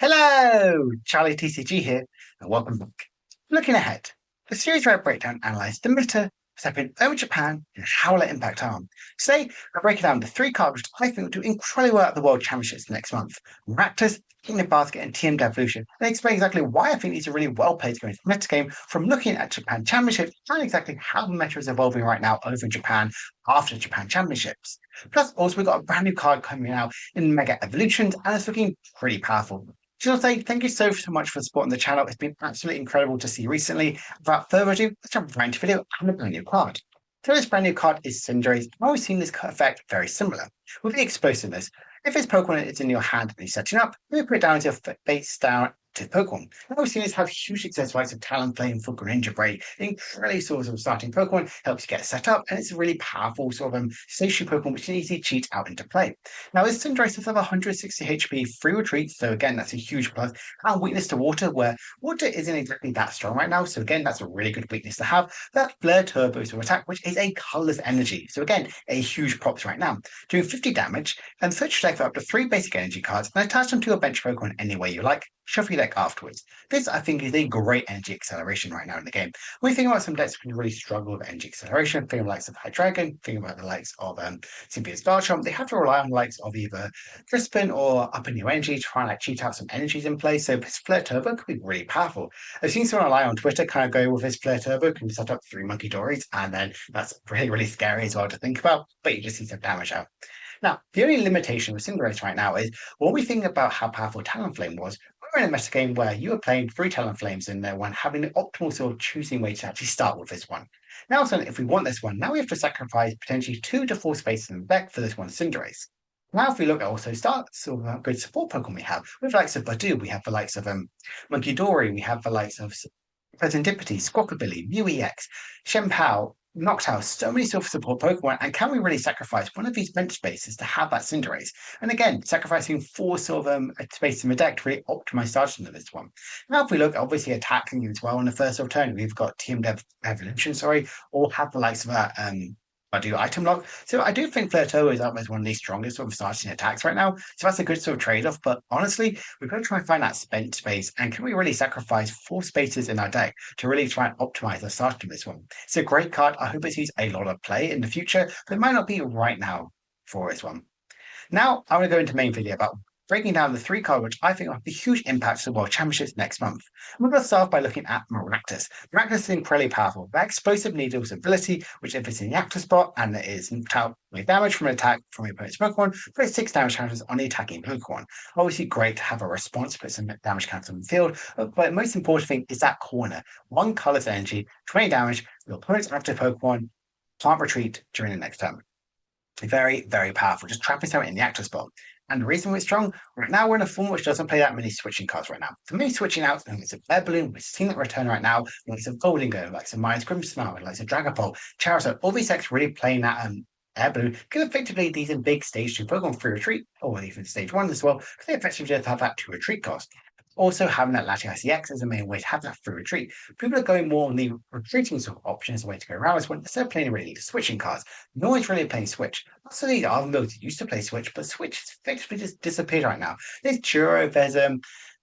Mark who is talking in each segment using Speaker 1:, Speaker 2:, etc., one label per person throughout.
Speaker 1: Hello, Charlie TCG here, and welcome back. Looking ahead, the series where I break down and analyze the meta, stepping over Japan, and how will it impact Arm. Today, I break down the three cards which I think will do incredibly well at the World Championships next month: Maractus, King of Basket, and TM Devolution, and explain exactly why I think these are really well played to go into the metagame from looking at Japan Championships and exactly how the meta is evolving right now over in Japan after Japan Championships. Plus, also, we've got a brand new card coming out in Mega Evolutions, and it's looking pretty powerful. Just want to say thank you so much for supporting the channel. It's been absolutely incredible to see recently. Without further ado, let's jump right into the video and a brand new card. So this brand new card is Cinderace. I've always seen this effect very similar. With the explosiveness, if this Pokemon is in your hand and you're setting up, you put it down to your face down to Pokemon. I've always seen this have huge success likes of Talonflame for Greninja Braid. Incredibly sort of starting Pokemon, helps you get set up, and it's a really powerful sort of stationary Pokemon which can easily cheat out into play. Now, this Cinderace does have 160 HP free retreat, so again, that's a huge plus. And weakness to water, where water isn't exactly that strong right now, so again, that's a really good weakness to have. That Flare Turbo to attack, which is a colorless energy, so again, a huge props right now. Doing 50 damage, and search your deck for up to 3 basic energy cards, and attach them to your bench Pokemon any way you like. Shuffle your deck afterwards. This, I think, is a great energy acceleration right now in the game. When you think about some decks that can really struggle with energy acceleration, think of the likes of Hydreigon, think about the likes of Cynthia's Garchomp, they have to rely on the likes of either Crispin or Up in New Energy to try and like cheat out some energies in play. So this Flare Turbo could be really powerful. I've seen someone on Twitter kind of go with his Flare Turbo, can set up 3 Monkey Dories, and then that's really scary as well to think about, but you just need some damage out. Now, the only limitation with Cinderace right now is when we think about how powerful Talonflame was, we're in a metagame where you were playing 3 Talonflames in there, one having the optimal sort of choosing way to actually start with this one. Now, so if we want this one, now we have to sacrifice potentially 2 to 4 spaces in the deck for this one Cinderace. Now, if we look at also start sort of good support Pokemon we have, with the likes of Badu, we have the likes of Monkey Dory, we have the likes of Presentipity, Squawkabilly, Mew EX, Shenpao, Noctowl, so many sort of support Pokemon, and can we really sacrifice one of these bench spaces to have that Cinderace? And again, sacrificing 4 sort of spaces in the deck to really optimize starting of this one. Now, if we look, obviously attacking as well in the first sort of turn, we've got Team Evolution, or have the likes of that I do item lock. So I do think Flirto is up as one of the strongest sort of starting attacks right now. So that's a good sort of trade-off. But honestly, we've got to try and find that spent space. And can we really sacrifice 4 spaces in our deck to really try and optimize the start of this one? It's a great card. I hope it sees a lot of play in the future, but it might not be right now for this one. Now, I want to go into main video about breaking down the 3 cards which I think will have a huge impact to the World Championships next month. And we're going to start by looking at Maractus. Maractus is incredibly powerful. That explosive needles ability, which if it's in the active spot and it is with damage from an attack from your opponent's Pokemon, put 6 damage counters on the attacking Pokemon. Obviously, great to have a response, put some damage counters on the field, but the most important thing is that corner. 1 colorless energy, 20 damage, your opponent's active Pokemon can't retreat during the next turn. Very powerful. Just trapping something in the active spot. And the reason we're strong, right now we're in a form which doesn't play that many switching cards right now. For me, switching out, it's a Air Balloon, we've seen that return right now, like some Golden Go, like some Myers Grimmsnarl, like some Dragapult, Charizard, all these decks really playing that Air Balloon, because effectively these in big stage 2 Pokemon free retreat, or even stage 1 as well, because they effectively just have that 2 retreat cost. Also, having that Latias EX as a main way to have that free retreat. People are going more on the retreating sort of option as a way to go around this one, instead of playing really the switching cards. No one's really playing Switch. Also, these are the modes that used to play Switch, but Switch has effectively just disappeared right now. There's Churro, there's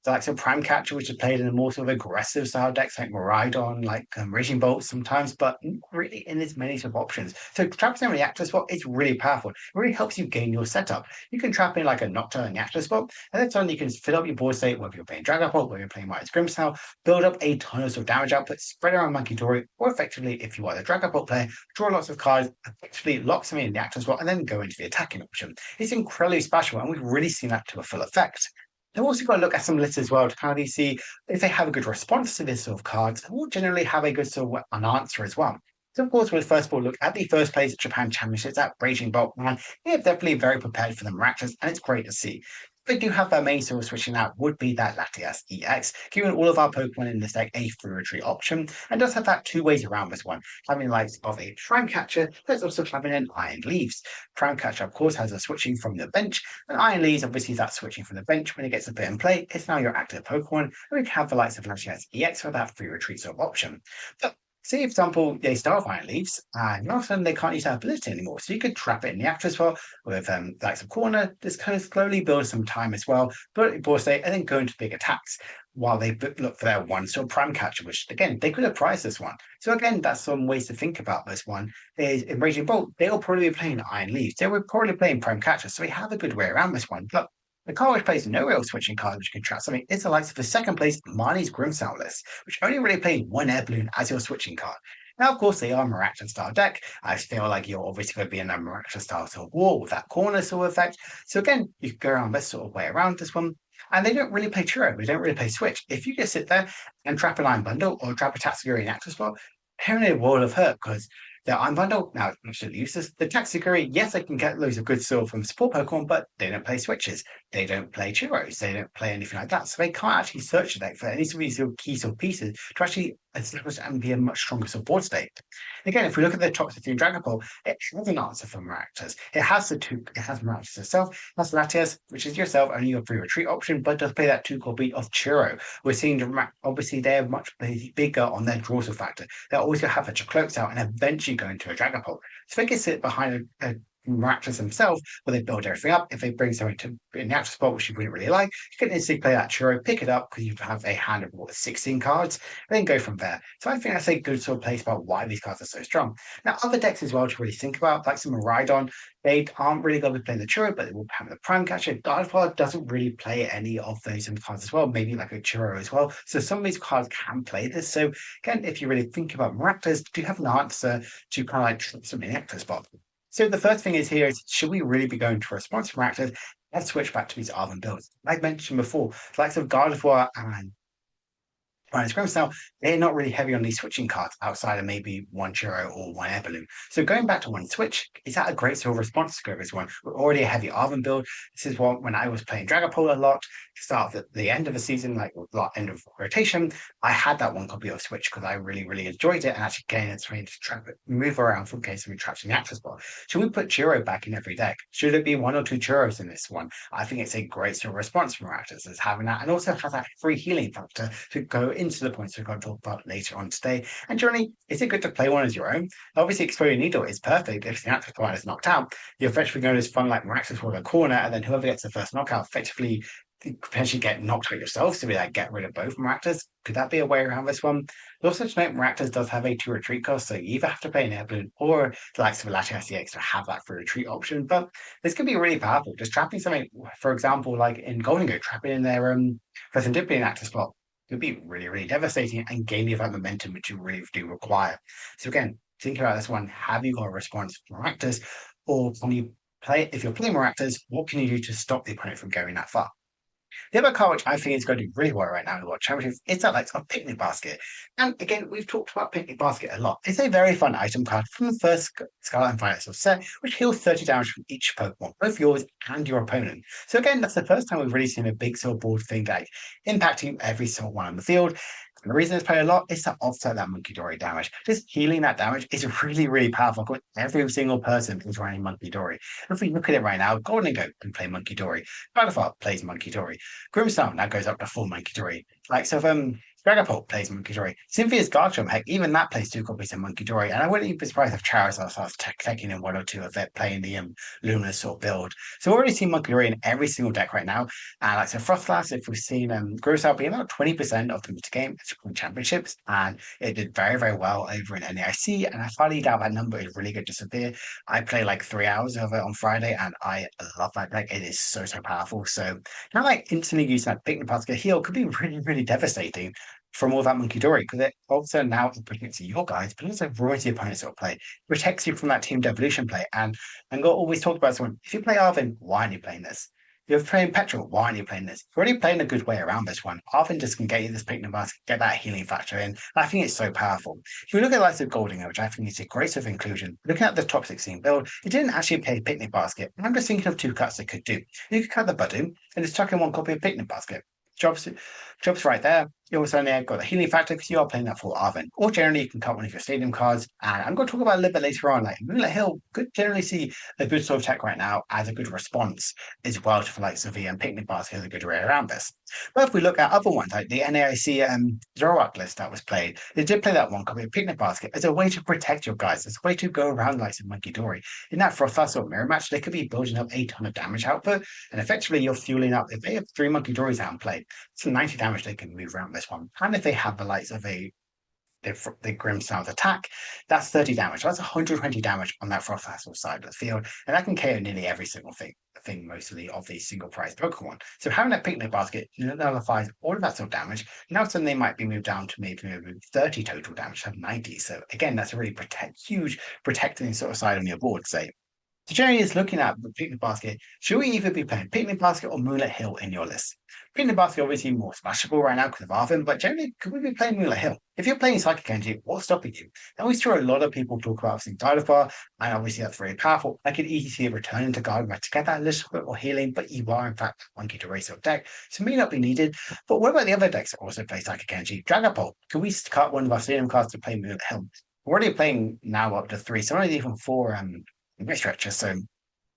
Speaker 1: like some Prime Catcher, which is played in a more sort of aggressive style decks like Miraidon, like Raging Bolt sometimes, but not really in as many sort of options. So trapping in the active spot is really powerful. It really helps you gain your setup. You can trap in like a Nocturne in the active spot, and then suddenly you can fill up your board state, whether you're playing Dragapult, whether you're playing Myers Grimmsnarl, build up a ton of sort of damage output, spread around Monkey Dory, or effectively, if you are the Dragapult player, draw lots of cards, effectively lock them in the active spot, and then go into the attacking option. It's incredibly special, and we've really seen that to a full effect. They've also got to look at some lists as well to kind of see if they have a good response to this sort of cards, or generally have a good sort of an answer as well. So of course, we'll first of all look at the first place at Japan Championships at Raging Bolt, and they're definitely very prepared for the Maractus, and it's great to see. They do have their main sort of switching out would be that Latias EX, giving all of our Pokemon in this deck a free retreat option, and does have that 2 ways around this one, having likes of a Prime Catcher, that's also having an Iron Leaves. Prime Catcher, of course, has a switching from the bench, and Iron Leaves, obviously, that's switching from the bench. When it gets a bit in play, it's now your active Pokemon, and we can have the likes of Latias EX for that free retreat sort of option. But Say, for example, they start finding leaves, and all of a sudden they can't use that ability anymore. So you could trap it in the active spot with like some corner, just kind of slowly build some time as well, but board state, and then go into big attacks while they look for their one sort of prime catcher, which again they could have priced this one. So again, that's some ways to think about this one. Is in Raging Bolt, they'll probably be playing Iron Leaves. They were probably playing prime catcher, so we have a good way around this one. Look, the card which plays no real switching card which can trap something is the likes of the second place Marnie's Grimmsnarl list, which only really played one air balloon as your switching card. Now, of course, they are Maractus style deck. I feel like you're obviously going to be in a Maractus style sort of war with that corner sort of effect. So again, you can go around this sort of way around this one. And they don't really play Churro. They don't really play Switch. If you just sit there and trap an Iron Bundle or trap a Tatsugiri in active spot, they're in a world of hurt because their Iron Bundle, now it's absolutely useless. The Tatsugiri, yes, they can get loads of good skill from support Pokemon, but they don't play Switches. They don't play Churros. They don't play anything like that. So they can't actually search the deck for any of these key sort of pieces to actually establish and be a much stronger support state. Again, if we look at the top 15 Dragon Ball, it has an answer for Maractus. It has Maractus itself, it has Latias, which is yourself, only your free retreat option, but does play that 2-core beat of Churro. We're seeing obviously they're much bigger on their draw factor. They're always going to have a cloaks out and eventually go into a Dragon Ball. So they can sit behind a Maractus themselves, where they build everything up. If they bring something to in the active spot, which you wouldn't really like, you can instantly play that Churro, pick it up because you have a hand of 16 cards, and then go from there. So I think that's a good sort of place about why these cards are so strong. Now, other decks as well to really think about, like some Miraidon, they aren't really going to be playing the Churro, but they will have the Prime Catcher. Garchomp doesn't really play any of those cards as well, maybe like a Churro as well. So some of these cards can play this. So again, if you really think about Maractus, do you have an answer to kind of like something in the active spot? So the first thing is here is, should we really be going to a response from active? Let's switch back to these Arven builds. Like mentioned before, the likes of Gardevoir and Grimmsnarl, they're not really heavy on these switching cards outside of maybe one Churro or one Air Balloon. So going back to one switch, is that a great sort of response to go this one? We're already a heavy Arven build. This is what when I was playing Dragapult a lot, start of the end of the season, like end of rotation, I had that one copy of Switch because I really, really enjoyed it and actually gained its way to trap it, move around from case of traps in the active spot. Should we put Churro back in every deck? Should it be one or two Churros in this one? I think it's a great sort of response from Maractus as having that and also has that free healing factor to go into the points we're going to talk about later on today. And generally, is it good to play one as your own? Obviously, Exploding Needle is perfect if the active player is knocked out. You're effectively going to fun like Maractus for a corner, and then whoever gets the first knockout effectively potentially get knocked out yourself, so we like get rid of both Maractus. Could that be a way around this one? Also to note, Maractus does have a 2 retreat cost, so you either have to play an Air Balloon or the likes of a Latias EX to have that free retreat option. But this could be really powerful. Just trapping something, for example, like in Golden Go, trapping in their Serendipity in active spot could be really, really devastating and gain you that momentum which you really do require. So again, think about this one. Have you got a response from Maractus, or can you play if you're playing Maractus, what can you do to stop the opponent from going that far? The other card which I think is going to do really well right now in the World Championships is that like a picnic basket. And again, we've talked about picnic basket a lot. It's a very fun item card from the first Scarlet and Violet set, which heals 30 damage from each Pokemon, both yours and your opponent. So again, that's the first time we've really seen a big sort of board thing like impacting every single one on the field. And the reason it's played a lot is to offset that Monkey Dory damage. Just healing that damage is really, really powerful. Every single person is running Monkey Dory. If we look at it right now, Golden Goat can play Monkey Dory. Dragapult plays Monkey Dory. Grimmsnarl now goes up to full Monkey Dory. Like so, Dragapult plays Monkey Dory. Cynthia's Garchomp, heck, even that plays 2 copies of Monkey Dory. And I wouldn't be surprised if Charizard starts taking in 1 or 2 of it, playing the Luminous sort of build. So we've already seen Monkey Dory in every single deck right now. And like so, Frostlass, if we've seen Grimmsnarl being about 20% of the metagame at championships, and it did very, very well over in NAIC. And I finally doubt that number is really going to disappear. I play like 3 hours of it on Friday, and I love that deck. It is so, so powerful. So now, like instantly using that picnic basket heal could be really, really devastating from all that Monkey Dory, because it also now protects your guys, but also ruins the opponent's sort of play. It protects you from that team Devolution play. And God always talked about someone, if you play Arven, why aren't you playing this? You're playing Petrol, why aren't you playing this? You're already playing a good way around this one. Arven just can get you this picnic basket, get that healing factor in. And I think it's so powerful. If you look at the likes of Golding, which I think is a great sort of inclusion, looking at the top 16 build, it didn't actually play picnic basket. I'm just thinking of 2 cuts they could do. You could cut the button and just chuck in 1 copy of picnic basket. Jobs right there. You also have got the healing factor because you are playing that for Arven. Or generally, you can cut one of your stadium cards. And I'm going to talk about a little bit later on. Like Moonlit Hill could generally see a good sort of tech right now as a good response as well to like Sylvia and Picnic Basket as a good way around this. But if we look at other ones, like the NAIC Zoroark list that was played, they did play that one copy of Picnic Basket as a way to protect your guys, as a way to go around like some Monkey Dory. In that Frothas or Mirror match, they could be building up 800 damage output, and effectively you're fueling up. If they have 3 Monkey Dories out and play, it's 90 damage they can move around this one. And if they have the likes of the Grimmsnarl attack, that's 30 damage. That's 120 damage on that Frost Hassel side of the field, and that can KO nearly every single thing mostly of these single prize Pokemon. So having that Picnic Basket nullifies all of that sort of damage. Now suddenly they might be moved down to maybe 30 total damage, have 90. So again, that's a really huge protecting sort of side on your board, say. So Jerry is looking at the Picnic Basket. Should we either be playing Picnic Basket or Moonlit Hill in your list? Picnic Basket obviously more smashable right now because of Arvin, but generally, could we be playing Moonlit Hill? If you're playing Psychic Energy, what's stopping you? I always hear a lot of people talk about obviously Gardevoir, and obviously that's very powerful. I could easily see it returning to Gardevoir to get that little bit more healing, but you are in fact monkey to race your deck, so it may not be needed. But what about the other decks that also play Psychic Energy? Dragapult. Could we cut one of our Stadium cards to play Moonlit Hill? We're already playing now up to 3, so not even 4 Night Stretchers, so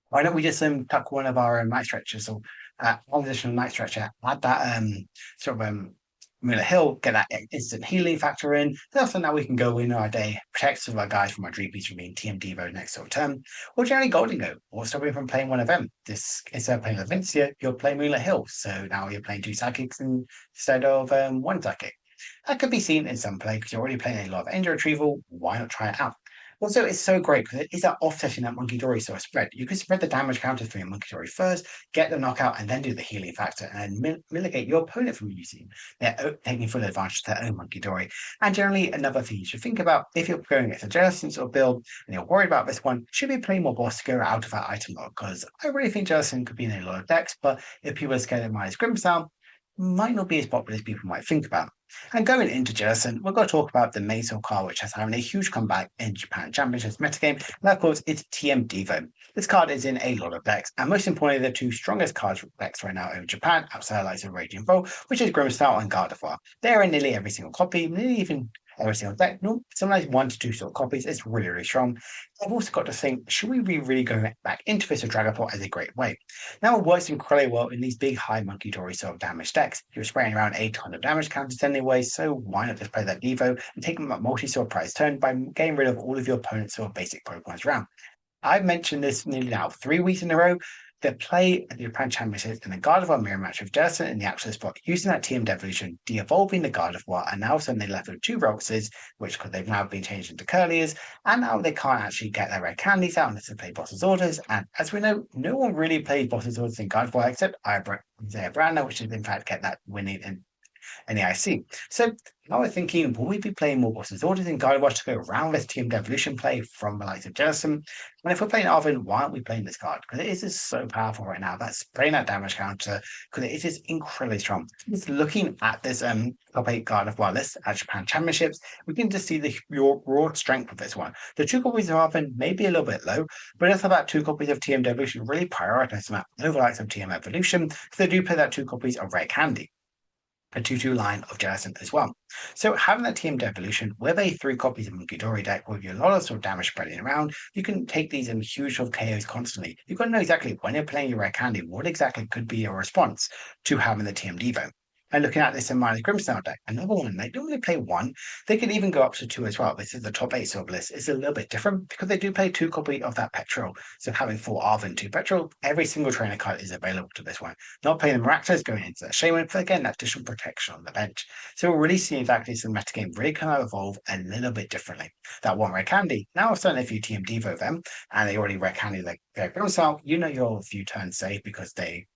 Speaker 1: why don't we just tuck one of our night stretchers or one additional night stretcher, add that sort of Moonlit Hill, get that instant healing factor in. And also now we can go in our day, protect some of our guys from our Dreepies from being TM Devo next sort of turn, or generally Golden Go, or stopping from playing one of them. This instead of playing Levincia, you're playing Moonlit Hill. So now you're playing 2 psychics instead of 1 psychic. That could be seen in some play because you're already playing a lot of energy retrieval. Why not try it out? Also, it's so great because it is that offsetting that Monkey Dory sort of spread. You can spread the damage counter through your Monkey Dory first, get the knockout, and then do the healing factor, and then mitigate your opponent from using taking full advantage of their own Monkey Dory. And generally, another thing you should think about if you're going against a Jellicent sort of build and you're worried about this one, should be playing more boss to go out of that item log because I really think Jellicent could be in a lot of decks, but if people are scared of my Grimmsnarl, might not be as popular as people might think about. And going into Jellicent, we're going to talk about the Maisel card, which has having a huge comeback in Japan Championships metagame, and of course, it's TM Devo. This card is in a lot of decks, and most importantly, the 2 strongest cards decks right now in Japan, outside of like the Radiant Bolt, which is Grimmsnarl and Gardevoir. They're in nearly every single copy, nearly even every single deck. No, sometimes 1 to 2 sort of copies. It's really, really strong. I've also got to think, should we be really going back into this with Dragapult as a great way? Now it works incredibly well in these big high Monkey Dory sort of damage decks. You're spraying around 800 damage counters anyway, so why not just play that Devo and take them at multi-sword prize turn by getting rid of all of your opponent's sort of basic Pokemon's around. I've mentioned this nearly now 3 weeks in a row. They play at the Japan Championships in the Gardevoir mirror match with Jellicent in the actual spot, using that TM Devolution, de-evolving the Gardevoir, and now all of a sudden they left with 2 Roxas, which they've now been changed into Curliers, and now they can't actually get their red candies out unless they play Boss's Orders. And as we know, no one really plays Boss's Orders in Gardevoir except Isaiah Brandner, which is in fact get that winning in NAIC. So I was thinking, will we be playing more Boss's Orders in Gardevoir to go around this TM Devolution play from the likes of Jellicent? And if we're playing Arvin, why aren't we playing this card? Because it is just so powerful right now. That's playing that damage counter because it is incredibly strong. Just looking at this top 8 Gardevoir list at Japan Championships, we can just see the raw strength of this one. The 2 copies of Arvin may be a little bit low, but it's about 2 copies of TM Devolution really prioritize them over the likes of TM Evolution, because they do play that 2 copies of Rare Candy. A 2-2 line of Jellicent as well. So having that TM Devolution with a 3 copies of Monkey Dory deck with a lot of sort of damage spreading around, you can take these in huge sort of KOs constantly. You've got to know exactly when you're playing your Rare Candy, what exactly could be your response to having the TM Devo. And looking at this in my Grimmsnarl deck, another one, they don't really play 1. They can even go up to 2 as well. This is the top 8 sort of list. It's a little bit different because they do play 2 copy of that Petrol. So having 4 Arvin, 2 Petrol, every single trainer card is available to this one. Not playing the Maractus, going into the Shaman, but again, that additional protection on the bench. So we're really seeing exactly some metagame really kind of evolve a little bit differently. That 1 Rare Candy, now I've if you TM Devo them, and they already Rare Candy like their Grimmsnarl, you know you're a few turns safe because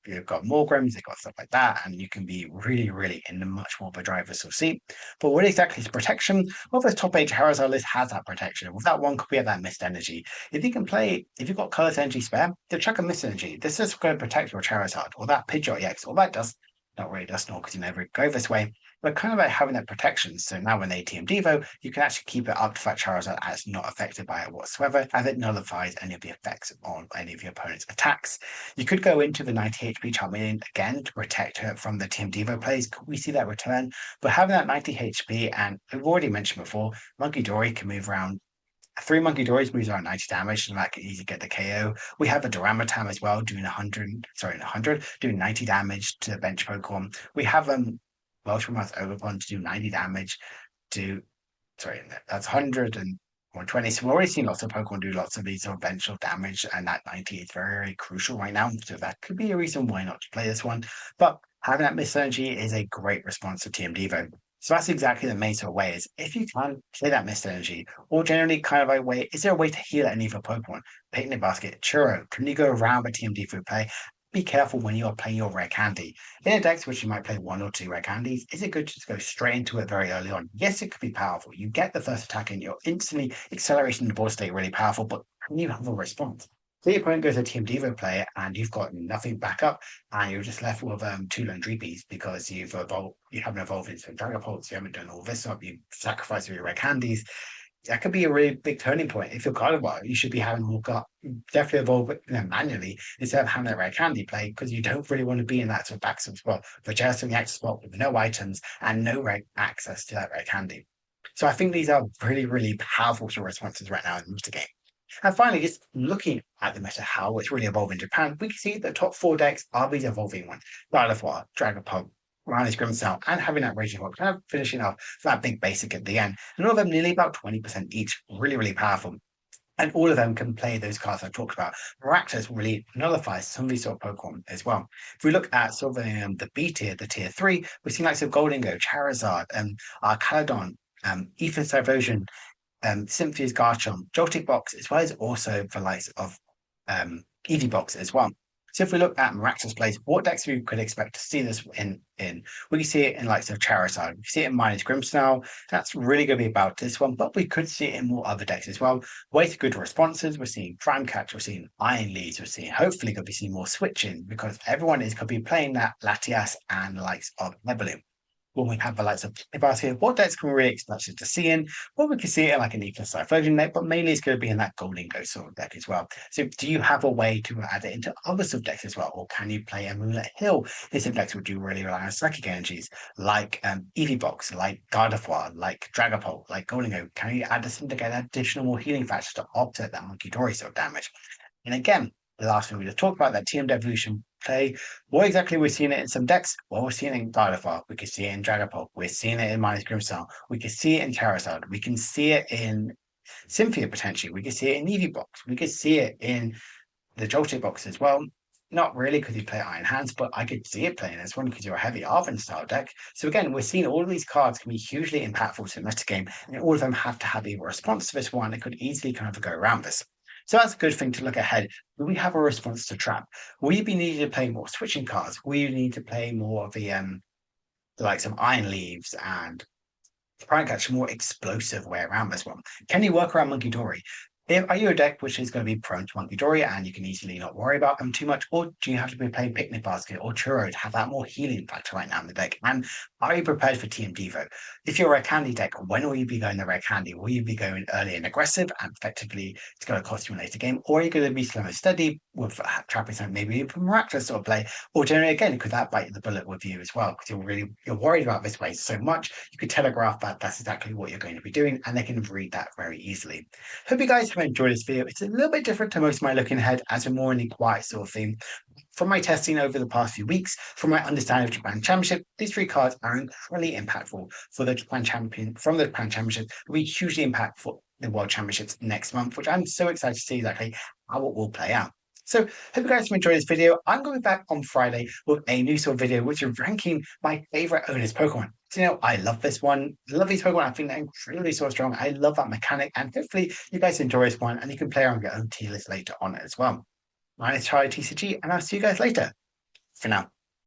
Speaker 1: you've got more Grims, they've got stuff like that, and you can be really in the much more of a driver's seat. But what exactly is protection? Well, this top 8 Charizard list has that protection. With that 1 copy of that Mist Energy, if you've got Colorless Energy spare, then chuck a Mist Energy. This is going to protect your Charizard, or that Pidgeot EX, all that does not really Dusknoir because you never go this way, but kind of like having that protection. So now when they TM Devo, you can actually keep it up to that Charizard and it's not affected by it whatsoever, as it nullifies any of the effects on any of your opponent's attacks. You could go into the 90 HP Charmeleon again to protect her from the TM Devo plays. Could we see that return? But having that 90 HP, and we've already mentioned before, Monkey Dory can move around. Three Monkey Dories moves around 90 damage, and that can easily get the KO. We have a Duramatam as well, doing 100, doing 90 damage to bench Pokemon. We have Welshmouth Overbond to do 90 damage to, that's 100 and 120. So we've already seen lots of Pokemon do lots of these eventual damage, and that 90 is very, very crucial right now. So that could be a reason why not to play this one. But having that Mist Energy is a great response to TM Devo. So that's exactly the main sort of way is if you can play that Mist Energy, or generally kind of a way, is there a way to heal any of your Pokemon? Picnic Basket, Churro, can you go around with TM Devo play? Be careful when you are playing your rare candy. In a deck which you might play one or two rare candies, is it good to just go straight into it very early on? Yes, it could be powerful. You get the first attack and you're instantly accelerating the board state really powerful, but can you have a response? So your opponent goes a Team Devo player and you've got nothing back up and you're just left with two Lone Dreepies because you haven't evolved into Dragapults, you haven't done all this up, you sacrifice your rare candies. That could be a really big turning point. If you're Gardevoir, you should be having more definitely evolve manually instead of having that rare candy play because you don't really want to be in that sort of backside spot, but just in the active spot with no items and no access to that rare candy. So I think these are really, really powerful sort of responses right now in the metagame. And finally, just looking at the meta, how it's really evolving in Japan, we can see the top four decks are these evolving ones. Gardevoir, Dragapult, Marnie's Grimmsnarl, and having that Raging Rock, kind of finishing off that big basic at the end. And all of them nearly about 20% each. Really, really powerful. And all of them can play those cards I've talked about. Maractus really nullifies some of these sort of Pokemon as well. If we look at sort of the B tier, the tier 3, we've seen likes of Goldingo, Charizard, Caledon, Ether's Devolution, Cynthia's Garchomp, Joltik Box, as well as also the likes of Eevee Box as well. So if we look at Maractus plays, what decks we could expect to see this in? We can see it in likes of Charizard, we can see it in Marnie's Grimmsnarl. That's really going to be about this one, but we could see it in more other decks as well. With good responses, we're seeing Prime Catch, we're seeing Iron Leads, we're seeing hopefully going to be seeing more switching because everyone is going to be playing that Latias and the likes of Nebulum. When we have the likes of here, what decks can we really expect to see in? Well, we can see it in like an Ether Cyclosion deck, but mainly it's going to be in that Goldingo sort of deck as well. So do you have a way to add it into other sub decks as well? Or can you play a Moonlit Hill in some decks which do really rely on psychic energies, like Eevee Box, like Gardevoir, like Dragapult, like Goldingo? Can you add this in to get additional more healing factors to offset that Monkey Dory sort of damage? And again, the last thing we just talked about, that TM Devolution play. What exactly we're seeing it in some decks? Well, we're seeing it in Gardevoir. We can see it in Dragapult. We're seeing it in Marnie's Grimmsnarl. We can see it in Charizard. We can see it in Cynthia potentially. We can see it in Eevee Box. We can see it in the Joltik Box as well. Not really because you play Iron Hands, but I could see it playing this one because you're a heavy Arven style deck. So again, we're seeing all of these cards can be hugely impactful to the metagame, and all of them have to have a response to this one. It could easily kind of go around this. So that's a good thing to look ahead. Will we have a response to Trap? Will you be needing to play more switching cards? Will you need to play more of the likes of Iron Leaves and try and catch a more explosive way around this one? Can you work around Monkey Dory? Are you a deck which is going to be prone to Monkey Dory and you can easily not worry about them too much? Or do you have to be playing Picnic Basket or Churro to have that more healing factor right now in the deck? And are you prepared for TM Devo? If you're a Rare Candy deck, when will you be going the Rare Candy? Will you be going early and aggressive and effectively it's going to cost you a later game? Or are you going to be slow and steady with trapping something maybe from Maractus sort of play? Or generally again, could that bite the bullet with you as well? Because you're worried about this way so much, you could telegraph that that's exactly what you're going to be doing and they can read that very easily. Hope you guys have enjoyed this video. It's a little bit different to most of my looking ahead as we're more in the quiet sort of theme. From my testing over the past few weeks, from my understanding of Japan Championship, these three cards are incredibly impactful for the Japan Champion from the Japan Championship. Will be hugely impactful for the World Championships next month, which I'm so excited to see exactly how it will play out. So, hope you guys have enjoyed this video. I'm going to be back on Friday with a new sort of video, which is ranking my favorite owners Pokemon. So, I love this one. I love these Pokemon. I think they're incredibly so strong. I love that mechanic. And hopefully, you guys enjoy this one and you can play around your own tier list later on as well. My name is Charlie TCG, and I'll see you guys later. For now.